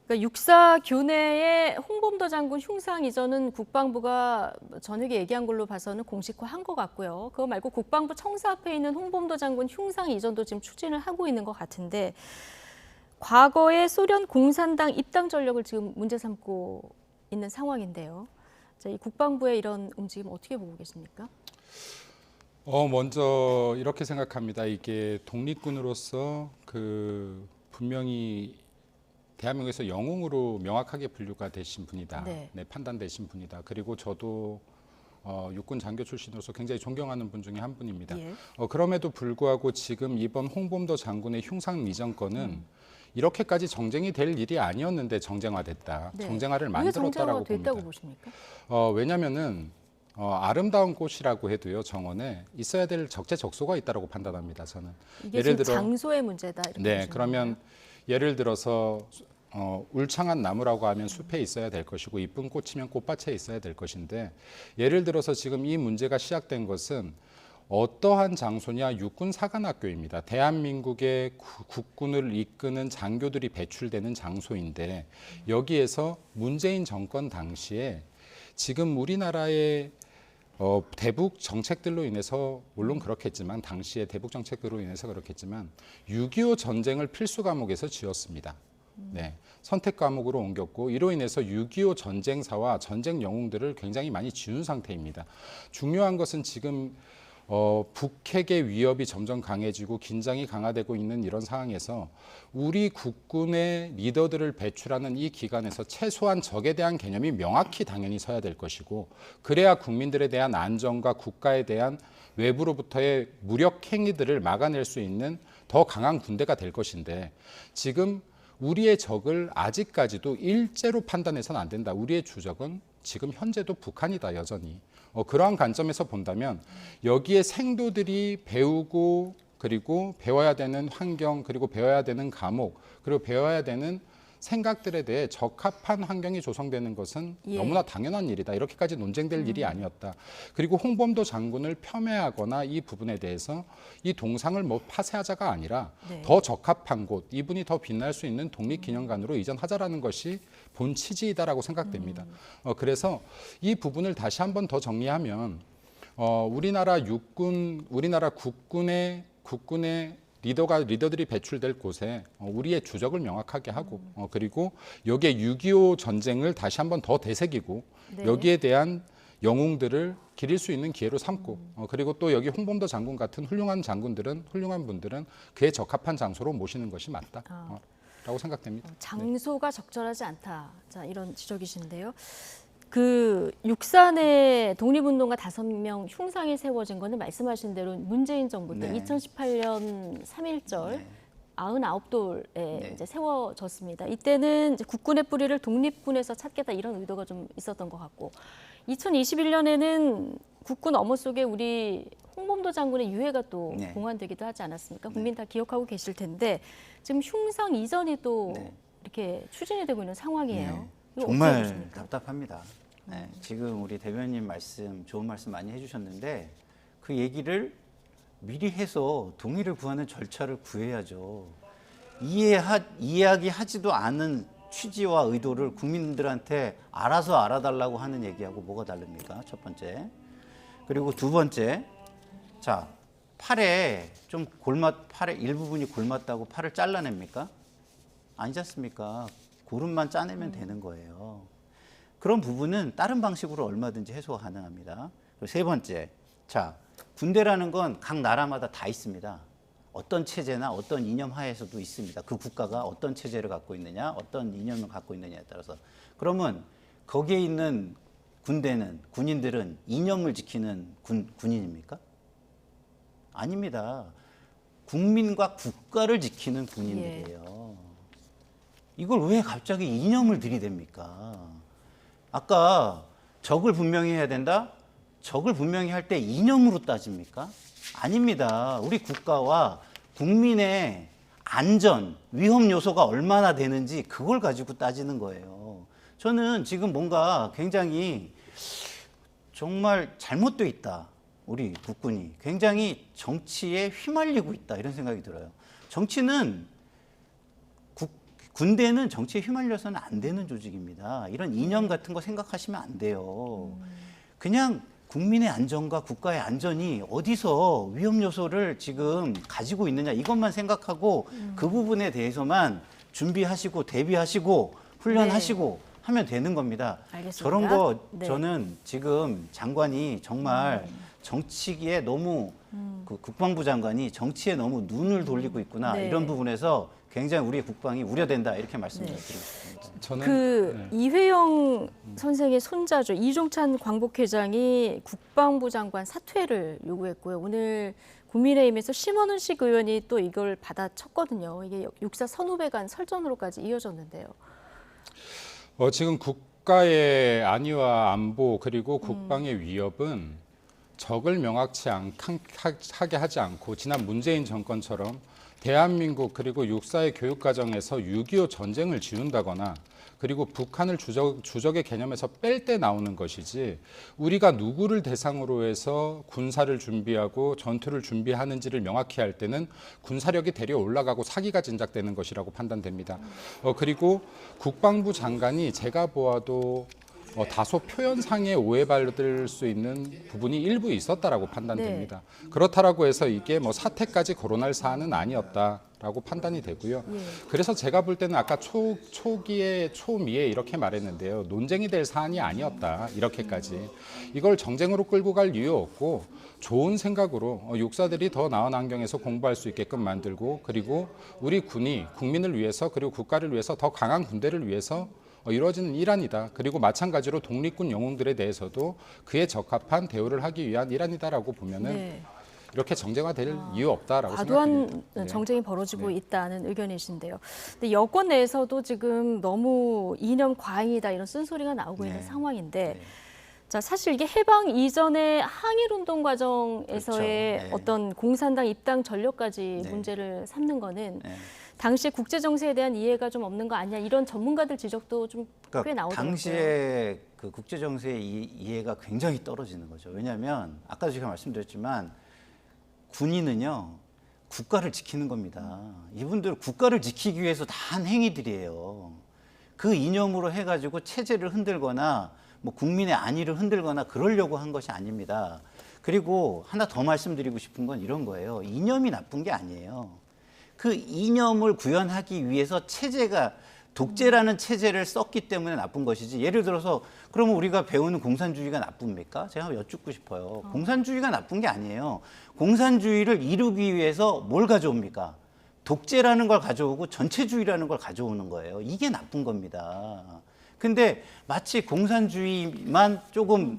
그러니까 육사 교내에 홍범도 장군 흉상 이전은 국방부가 저녁에 얘기한 걸로 봐서는 공식화한 것 같고요. 그거 말고 국방부 청사 앞에 있는 홍범도 장군 흉상 이전도 지금 추진을 하고 있는 것 같은데 과거의 소련 공산당 입당 전력을 지금 문제 삼고 있는 상황인데요. 자, 이 국방부의 이런 움직임 어떻게 보고 계십니까? 먼저 이렇게 생각합니다. 이게 독립군으로서 분명히 대한민국에서 영웅으로 명확하게 분류가 되신 분이다. 네. 네, 판단되신 분이다. 그리고 저도 육군 장교 출신으로서 굉장히 존경하는 분 중에 한 분입니다. 예. 그럼에도 불구하고 지금 이번 홍범도 장군의 흉상 이전 건은 이렇게까지 정쟁이 될 일이 아니었는데 정쟁화됐다. 네. 정쟁화를 왜 만들었다라고 정쟁화가 봅니다. 됐다고 보십니까? 왜냐면은 아름다운 꽃이라고 해도요 정원에 있어야 될 적재적소가 있다라고 판단합니다. 저는 이게 지금 장소의 문제다. 이렇게 네 보시는 그러면 거예요? 예를 들어서 울창한 나무라고 하면 숲에 있어야 될 것이고 이쁜 꽃이면 꽃밭에 있어야 될 것인데 예를 들어서 지금 이 문제가 시작된 것은 어떠한 장소냐 육군 사관학교입니다. 대한민국의 국군을 이끄는 장교들이 배출되는 장소인데 여기에서 문재인 정권 당시에 지금 우리나라의 대북 정책들로 인해서 물론 그렇겠지만 당시에 대북 정책으로 인해서 그렇겠지만 6.25 전쟁을 필수 과목에서 지었습니다. 네, 선택 과목으로 옮겼고 이로 인해서 6.25 전쟁사와 전쟁 영웅들을 굉장히 많이 지운 상태입니다. 중요한 것은 지금 북핵의 위협이 점점 강해지고 긴장이 강화되고 있는 이런 상황에서 우리 국군의 리더들을 배출하는 이 기간에서 최소한 적에 대한 개념이 명확히 당연히 서야 될 것이고 그래야 국민들에 대한 안전과 국가에 대한 외부로부터의 무력 행위들을 막아낼 수 있는 더 강한 군대가 될 것인데 지금 우리의 적을 아직까지도 일제로 판단해서는 안 된다. 우리의 주적은 지금 현재도 북한이다, 여전히. 그러한 관점에서 본다면 여기에 생도들이 배우고 그리고 배워야 되는 환경, 그리고 배워야 되는 과목, 그리고 배워야 되는 생각들에 대해 적합한 환경이 조성되는 것은 예. 너무나 당연한 일이다. 이렇게까지 논쟁될 일이 아니었다. 그리고 홍범도 장군을 폄훼하거나 이 부분에 대해서 이 동상을 뭐 파쇄하자가 아니라 네. 더 적합한 곳, 이분이 더 빛날 수 있는 독립기념관으로 이전하자라는 것이 본 취지이다라고 생각됩니다. 그래서 이 부분을 다시 한번 더 정리하면 우리나라 육군, 우리나라 국군의 리더들이 배출될 곳에 우리의 주적을 명확하게 하고 그리고 여기에 6.25 전쟁을 다시 한번 더 되새기고 네. 여기에 대한 영웅들을 기릴 수 있는 기회로 삼고 그리고 또 여기 홍범도 장군 같은 훌륭한 분들은 그에 적합한 장소로 모시는 것이 맞다라고 생각됩니다. 장소가 적절하지 않다. 자, 이런 지적이신데요. 그 육산에 독립운동가 5명 흉상이 세워진 거는 말씀하신 대로 문재인 정부 때 네. 2018년 3.1절 네. 99돌에 이제 세워졌습니다. 이때는 이제 국군의 뿌리를 독립군에서 찾겠다 이런 의도가 좀 있었던 것 같고 2021년에는 국군 엄호 속에 우리 홍범도 장군의 유해가 또 네. 봉환되기도 하지 않았습니까? 국민 다 기억하고 계실 텐데 지금 흉상 이전이 또 네. 이렇게 추진이 되고 있는 상황이에요. 네. 이거 어떻게 정말 보십니까? 답답합니다. 네, 지금 우리 대변인 좋은 말씀 많이 해주셨는데 그 얘기를 미리 해서 동의를 구하는 절차를 구해야죠. 이야기하지도 않은 취지와 의도를 국민들한테 알아서 알아달라고 하는 얘기하고 뭐가 다릅니까? 첫 번째. 그리고 두 번째, 자 팔에 일부분이 골맞다고 팔을 잘라냅니까? 아니지 않습니까? 고름만 짜내면 되는 거예요. 그런 부분은 다른 방식으로 얼마든지 해소가 가능합니다. 그리고 세 번째, 자 군대라는 건 각 나라마다 다 있습니다. 어떤 체제나 어떤 이념 하에서도 있습니다. 그 국가가 어떤 체제를 갖고 있느냐, 어떤 이념을 갖고 있느냐에 따라서. 그러면 거기에 있는 군인들은 이념을 지키는 군인입니까? 아닙니다. 국민과 국가를 지키는 군인들이에요. 이걸 왜 갑자기 이념을 들이댑니까? 아까 적을 분명히 해야 된다? 적을 분명히 할 때 이념으로 따집니까? 아닙니다. 우리 국가와 국민의 안전, 위험 요소가 얼마나 되는지 그걸 가지고 따지는 거예요. 저는 지금 뭔가 굉장히 정말 잘못되어 있다. 우리 국군이 굉장히 정치에 휘말리고 있다. 이런 생각이 들어요. 군대는 정치에 휘말려서는 안 되는 조직입니다. 이런 이념 같은 거 생각하시면 안 돼요. 그냥 국민의 안전과 국가의 안전이 어디서 위험 요소를 지금 가지고 있느냐 이것만 생각하고 그 부분에 대해서만 준비하시고 대비하시고 훈련하시고 하면 되는 겁니다. 알겠습니다. 저런 거 네. 저는 지금 장관이 정말 정치기에 너무 그 국방부 장관이 정치에 너무 눈을 돌리고 있구나 네. 이런 부분에서 굉장히 우리의 국방이 우려된다 이렇게 말씀드리고 네. 싶습니다. 저는 이회영 선생의 손자죠. 이종찬 광복회장이 국방부 장관 사퇴를 요구했고요. 오늘 국민의힘에서 심원훈식 의원이 또 이걸 받아쳤거든요. 이게 육사 선후배 간 설전으로까지 이어졌는데요. 지금 국가의 안위와 안보 그리고 국방의 위협은 적을 명확치 하게 하지 않고 지난 문재인 정권처럼 대한민국 그리고 육사의 교육 과정에서 6.25 전쟁을 지운다거나 그리고 북한을 주적의 개념에서 뺄 때 나오는 것이지 우리가 누구를 대상으로 해서 군사를 준비하고 전투를 준비하는지를 명확히 할 때는 군사력이 대려 올라가고 사기가 진작되는 것이라고 판단됩니다. 그리고 국방부 장관이 제가 보아도 다소 표현상의 오해받을 수 있는 부분이 일부 있었다라고 판단됩니다. 그렇다라고 해서 이게 뭐 사태까지 거론할 사안은 아니었다라고 판단이 되고요. 그래서 제가 볼 때는 아까 초기에 초미에 이렇게 말했는데요. 논쟁이 될 사안이 아니었다. 이렇게까지. 이걸 정쟁으로 끌고 갈 이유 없고 좋은 생각으로 육사들이 더 나은 환경에서 공부할 수 있게끔 만들고 그리고 우리 군이 국민을 위해서 그리고 국가를 위해서 더 강한 군대를 위해서 이루어지는 일환이다. 그리고 마찬가지로 독립군 영웅들에 대해서도 그에 적합한 대우를 하기 위한 일환이다라고 보면은 이렇게 정쟁화될 이유 없다라고 과도한 생각합니다. 네. 정쟁이 벌어지고 있다는 의견이신데요. 근데 여권 내에서도 지금 너무 이념 과잉이다 이런 쓴소리가 나오고 있는 네. 상황인데 네. 자, 사실 이게 해방 이전의 항일운동 과정에서의 그렇죠. 네. 어떤 공산당 입당 전력까지 네. 문제를 삼는 거는 네. 당시 국제 정세에 대한 이해가 좀 없는 거 아니냐 이런 전문가들 지적도 좀 꽤 나오더라고요. 당시에 그 국제 정세의 이해가 굉장히 떨어지는 거죠. 왜냐하면 아까도 제가 말씀드렸지만 군인은요 국가를 지키는 겁니다. 이분들 국가를 지키기 위해서 다 한 행위들이에요. 그 이념으로 해가지고 체제를 흔들거나 뭐 국민의 안위를 흔들거나 그러려고 한 것이 아닙니다. 그리고 하나 더 말씀드리고 싶은 건 이런 거예요. 이념이 나쁜 게 아니에요. 그 이념을 구현하기 위해서 체제가 독재라는 체제를 썼기 때문에 나쁜 것이지. 예를 들어서 그러면 우리가 배우는 공산주의가 나쁩니까? 제가 한번 여쭙고 싶어요. 공산주의가 나쁜 게 아니에요. 공산주의를 이루기 위해서 뭘 가져옵니까? 독재라는 걸 가져오고 전체주의라는 걸 가져오는 거예요. 이게 나쁜 겁니다. 근데 마치 공산주의만 조금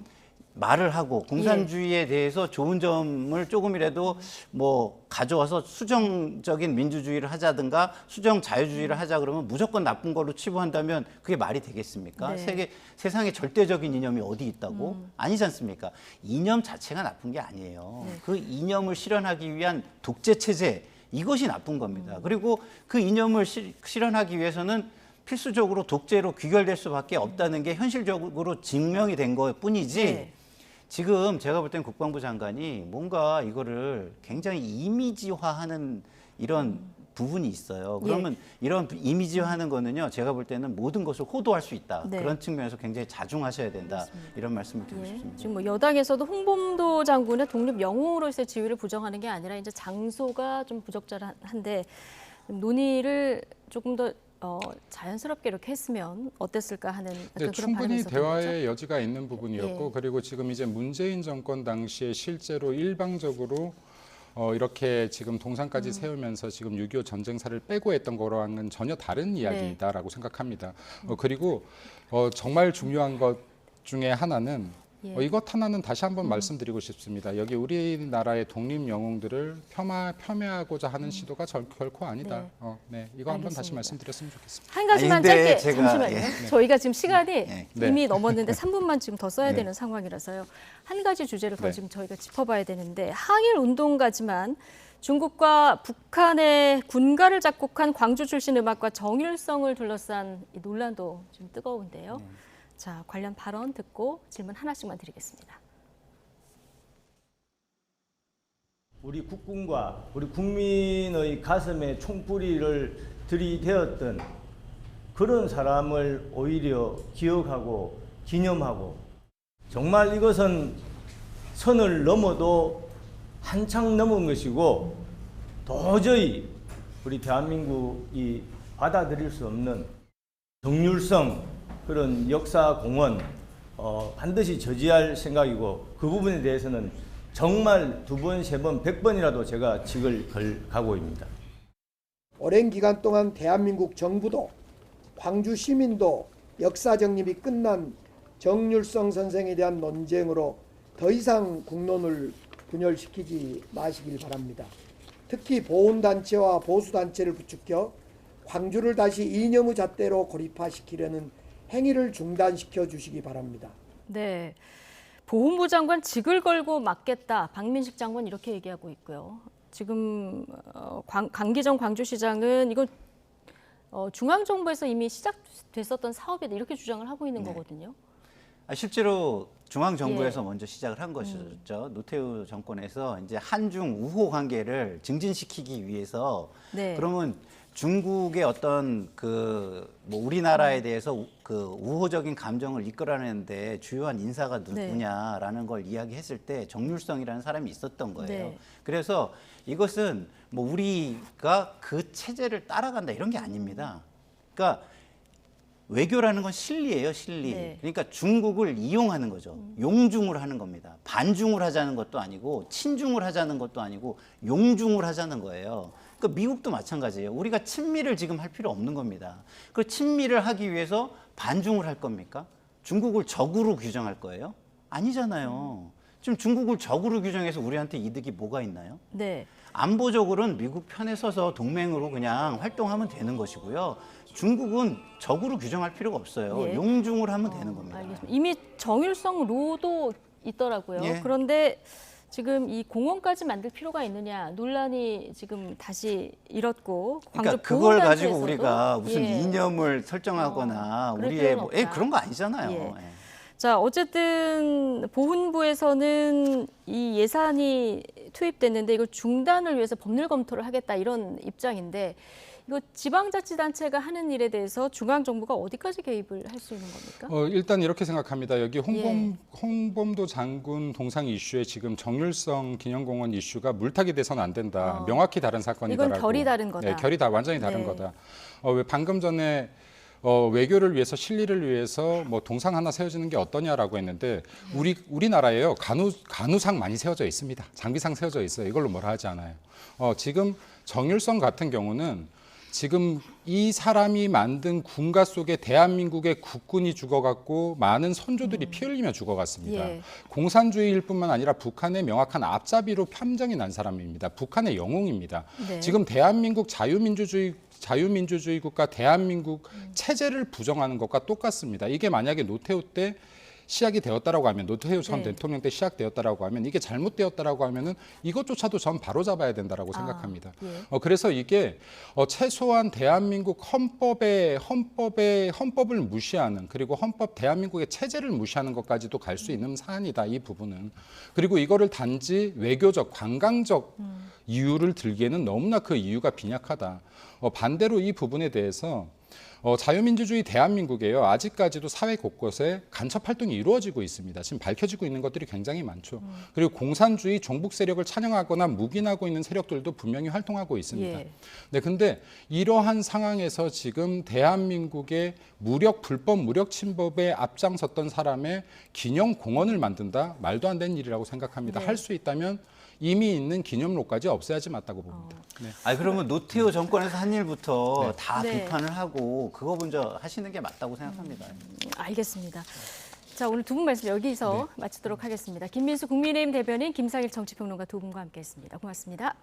말을 하고 공산주의에 대해서 좋은 점을 조금이라도 뭐 가져와서 수정적인 민주주의를 하자든가 수정 자유주의를 하자 그러면 무조건 나쁜 걸로 치부한다면 그게 말이 되겠습니까? 네. 세상에 절대적인 이념이 어디 있다고? 아니지 않습니까? 이념 자체가 나쁜 게 아니에요. 그 이념을 실현하기 위한 독재 체제 이것이 나쁜 겁니다. 그리고 그 이념을 실현하기 위해서는 필수적으로 독재로 귀결될 수밖에 없다는 게 현실적으로 증명이 된 것뿐이지 네. 지금 제가 볼 땐 국방부 장관이 뭔가 이거를 굉장히 이미지화하는 이런 부분이 있어요. 그러면 이런 이미지화하는 거는요, 제가 볼 때는 모든 것을 호도할 수 있다. 네. 그런 측면에서 굉장히 자중하셔야 된다. 이런 말씀을 드리고 싶습니다. 지금 뭐 여당에서도 홍범도 장군의 독립 영웅으로서의 지위를 부정하는 게 아니라 이제 장소가 좀 부적절한데 논의를 조금 더 자연스럽게 이렇게 했으면 어땠을까 하는 어떤 네, 그런 충분히 바람이 있었던 대화의 거죠? 여지가 있는 부분이었고 예. 그리고 지금 이제 문재인 정권 당시에 실제로 일방적으로 이렇게 지금 동상까지 세우면서 지금 6.25 전쟁사를 빼고 했던 거랑은 전혀 다른 이야기다라고 생각합니다. 그리고 정말 중요한 것 중에 하나는 예. 이것 하나는 다시 한번 말씀드리고 싶습니다. 여기 우리나라의 독립 영웅들을 폄하하고자 하는 시도가 결코 아니다. 네, 이거 한번 다시 알겠습니다. 말씀드렸으면 좋겠습니다. 한 가지만 아니, 근데 짧게 제가- 잠시만요. 저희가 지금 시간이 네. 이미 넘었는데 3분만 지금 더 써야 네. 되는 상황이라서요. 한 가지 주제를 더 네. 지금 저희가 짚어봐야 되는데 항일 운동가지만 중국과 북한의 군가를 작곡한 광주 출신 음악가 정일성을 둘러싼 이 논란도 좀 뜨거운데요. 자, 관련 발언 듣고 질문 하나씩만 드리겠습니다. 우리 국군과 우리 국민의 가슴에 총뿌리를 들이대었던 그런 사람을 오히려 기억하고 기념하고 정말 이것은 선을 넘어도 한창 넘은 것이고 도저히 우리 대한민국이 받아들일 수 없는 정률성 그런 역사 공헌 반드시 저지할 생각이고 그 부분에 대해서는 정말 2번, 3번, 100번이라도 제가 직을 걸 각오입니다. 오랜 기간 동안 대한민국 정부도 광주 시민도 역사 정립이 끝난 정률성 선생에 대한 논쟁으로 더 이상 국론을 분열시키지 마시길 바랍니다. 특히 보훈단체와 보수단체를 부추겨 광주를 다시 이념의 잣대로 고립화시키려는 행위를 중단시켜 주시기 바랍니다. 네, 보훈부 장관 직을 걸고 막겠다. 박민식 장관 이렇게 얘기하고 있고요. 지금 강기정 광주시장은 이거 중앙정부에서 이미 시작됐었던 사업이다 이렇게 주장을 하고 있는 거거든요. 실제로 중앙정부에서 먼저 시작을 한 것이죠. 노태우 정권에서 이제 한중 우호 관계를 증진시키기 위해서 네. 그러면 중국의 어떤 뭐 우리나라에 대해서 그 우호적인 감정을 이끌어내는데 주요한 인사가 누구냐라는 걸 이야기했을 때 정률성이라는 사람이 있었던 거예요. 네. 그래서 이것은 뭐 우리가 그 체제를 따라간다 이런 게 아닙니다. 그러니까 외교라는 건 실리예요, 실리. 네. 그러니까 중국을 이용하는 거죠. 용중을 하는 겁니다. 반중을 하자는 것도 아니고 친중을 하자는 것도 아니고 용중을 하자는 거예요. 그러니까 미국도 마찬가지예요. 우리가 친미를 지금 할 필요 없는 겁니다. 그 친미를 하기 위해서 반중을 할 겁니까? 중국을 적으로 규정할 거예요? 아니잖아요. 지금 중국을 적으로 규정해서 우리한테 이득이 뭐가 있나요? 네. 안보적으로는 미국 편에 서서 동맹으로 그냥 활동하면 되는 것이고요. 중국은 적으로 규정할 필요가 없어요. 예. 용중을 하면 되는 겁니다. 알겠습니다. 이미 정율성 로도 있더라고요. 예. 그런데 지금 이 공원까지 만들 필요가 있느냐 논란이 지금 다시 일었고 그러니까 광주 그걸 가지고 보훈단체에서도 우리가 무슨 예. 이념을 설정하거나 그럴 우리의 필요는 없다. 그런 거 아니잖아요. 예. 예. 자, 어쨌든 보훈부에서는 이 예산이 투입됐는데 이걸 중단을 위해서 법률 검토를 하겠다 이런 입장인데 이거 지방자치단체가 하는 일에 대해서 중앙정부가 어디까지 개입을 할 수 있는 겁니까? 일단 이렇게 생각합니다. 여기 예. 홍범도 장군 동상 이슈에 지금 정율성 기념공원 이슈가 물타기 돼서는 안 된다. 어. 명확히 다른 사건이다라고. 이건 결이 다른 거다. 네, 결이 완전히 다른 네. 거다. 왜 방금 전에 외교를 위해서 실리를 위해서 뭐 동상 하나 세워지는 게 어떠냐라고 했는데 우리나라에요 간우상 많이 세워져 있습니다. 장비상 세워져 있어요. 이걸로 뭐라 하지 않아요. 지금 정율성 같은 경우는 지금 이 사람이 만든 군가 속에 대한민국의 국군이 죽어갔고 많은 선조들이 피 흘리며 죽어갔습니다. 예. 공산주의일 뿐만 아니라 북한의 명확한 앞잡이로 탐정이 난 사람입니다. 북한의 영웅입니다. 네. 지금 대한민국 자유민주주의 국가 대한민국 체제를 부정하는 것과 똑같습니다. 이게 만약에 노태우 때 시작이 되었다라고 하면 노태우 전 네. 대통령 때 시작되었다라고 하면 이게 잘못되었다라고 하면은 이것조차도 전 바로 잡아야 된다라고 생각합니다. 예. 그래서 이게 최소한 대한민국 헌법을 무시하는 그리고 헌법 대한민국의 체제를 무시하는 것까지도 갈 수 있는 사안이다. 이 부분은. 그리고 이거를 단지 외교적 관광적 이유를 들기에는 너무나 그 이유가 빈약하다. 반대로 이 부분에 대해서 자유민주주의 대한민국에요. 아직까지도 사회 곳곳에 간첩 활동이 이루어지고 있습니다. 지금 밝혀지고 있는 것들이 굉장히 많죠. 그리고 공산주의 종북 세력을 찬양하거나 묵인하고 있는 세력들도 분명히 활동하고 있습니다. 예. 네, 근데 이러한 상황에서 지금 대한민국의 불법 무력 침범에 앞장섰던 사람의 기념 공원을 만든다? 말도 안 되는 일이라고 생각합니다. 네. 할 수 있다면 이미 있는 기념로까지 없애야지 맞다고 봅니다. 네. 그러면 노태우 정권에서 한 일부터 다 네. 비판을 하고 그거 먼저 하시는 게 맞다고 생각합니다. 알겠습니다. 자, 오늘 두 분 말씀 여기서 마치도록 하겠습니다. 김민수 국민의힘 대변인, 김상일 정치평론가 두 분과 함께했습니다. 고맙습니다.